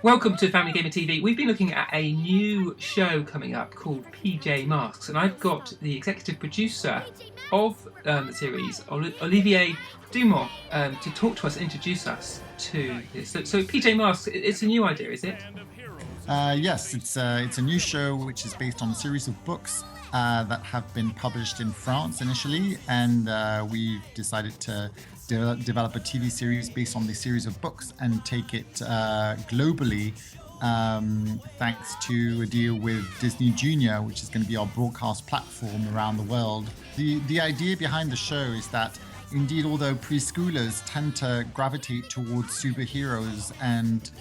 Welcome to Family Gamer TV. We've been looking at a new show coming up called PJ Masks, and I've got the executive producer of the series, Olivier Dumont, to talk to us, introduce us to this. So PJ Masks, it's a new idea, is it? Yes, it's a new show which is based on a series of books that have been published in France initially, and we've decided to develop a TV series based on the series of books and take it globally, thanks to a deal with Disney Junior, which is going to be our broadcast platform around the world. The idea behind the show is that indeed, although preschoolers tend to gravitate towards superheroes and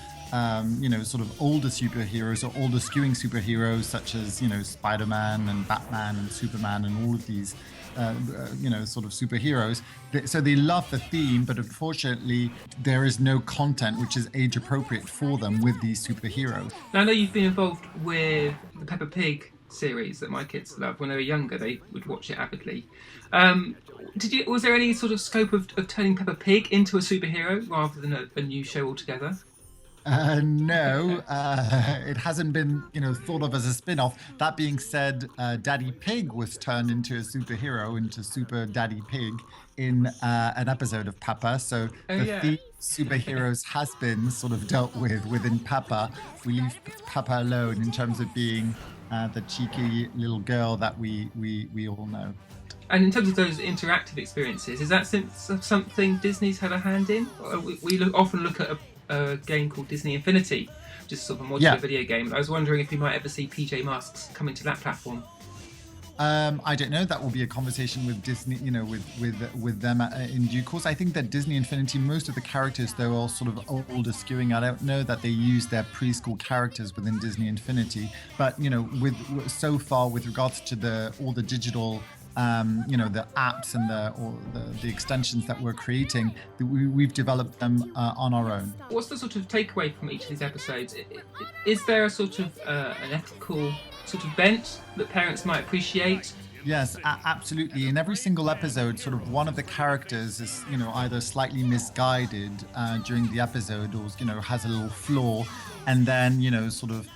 sort of older superheroes or older skewing superheroes such as, Spider-Man and Batman and Superman and all of these, sort of superheroes. So they love the theme, but unfortunately there is no content which is age appropriate for them with these superheroes. Now, I know you've been involved with the Peppa Pig series that my kids loved. When they were younger, they would watch it avidly. Was there any sort of scope of turning Peppa Pig into a superhero rather than a new show altogether? No, it hasn't been, thought of as a spin-off. That being said, Daddy Pig was turned into a superhero, into Super Daddy Pig, in an episode of Peppa. So theme superheroes has been sort of dealt with within Peppa. We leave Peppa alone in terms of being the cheeky little girl that we all know. And in terms of those interactive experiences, is that something Disney's had a hand in? We often look at a game called Disney Infinity, which is sort of a modular video game. I was wondering if we might ever see PJ Masks coming to that platform. I don't know. That will be a conversation with Disney, with them in due course. I think that Disney Infinity, most of the characters, they're all sort of older skewing. I don't know that they use their preschool characters within Disney Infinity, but so far with regards to all the digital, the apps and the extensions that we're creating, we've developed them on our own. What's the sort of takeaway from each of these episodes? Is there a sort of an ethical sort of bent that parents might appreciate? Yes, absolutely. In every single episode, sort of one of the characters is, either slightly misguided during the episode or, has a little flaw, and then, sort of,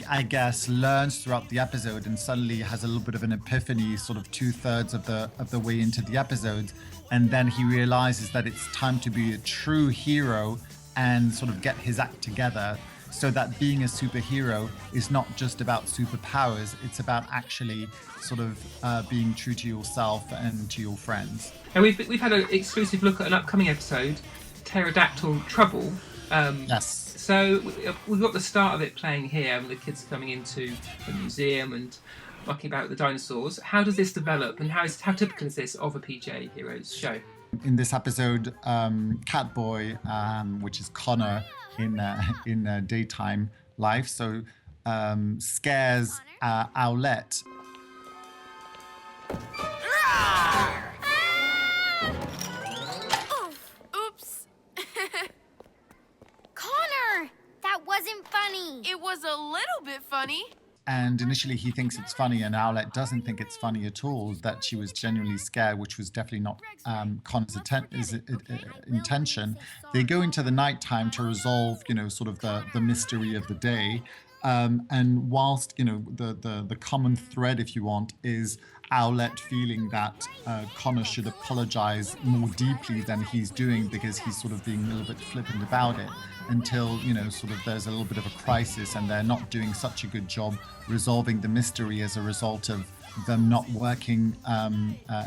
I guess, learns throughout the episode and suddenly has a little bit of an epiphany sort of 2/3 of the way into the episode. And then he realizes that it's time to be a true hero and sort of get his act together, so that being a superhero is not just about superpowers, it's about actually sort of being true to yourself and to your friends. And we've had an exclusive look at an upcoming episode, Pterodactyl Trouble. Yes. So we've got the start of it playing here, and the kids coming into the museum and mucking about with the dinosaurs. How does this develop, and how typical is this of a PJ Heroes show? In this episode, Catboy, which is Connor in daytime life, so scares Owlette. Wasn't funny. It was a little bit funny. And initially he thinks it's funny, and Owlette doesn't think it's funny at all, that she was genuinely scared, which was definitely not Connor's intention. They go into the nighttime to resolve, sort of the mystery of the day. And whilst, the common thread, if you want, is Owlette feeling that Connor should apologize more deeply than he's doing because he's sort of being a little bit flippant about it, until, sort of there's a little bit of a crisis and they're not doing such a good job resolving the mystery as a result of them not working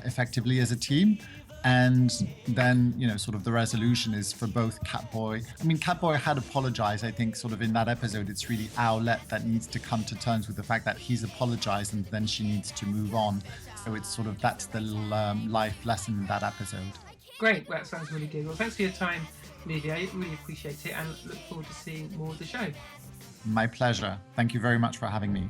effectively as a team. And then, sort of the resolution is for both Catboy. I mean, Catboy had apologized, I think, sort of in that episode. It's really Owlette that needs to come to terms with the fact that he's apologized and then she needs to move on. So it's sort of, that's the little life lesson in that episode. Great, well, that sounds really good. Well, thanks for your time, Olivier. I really appreciate it and look forward to seeing more of the show. My pleasure. Thank you very much for having me.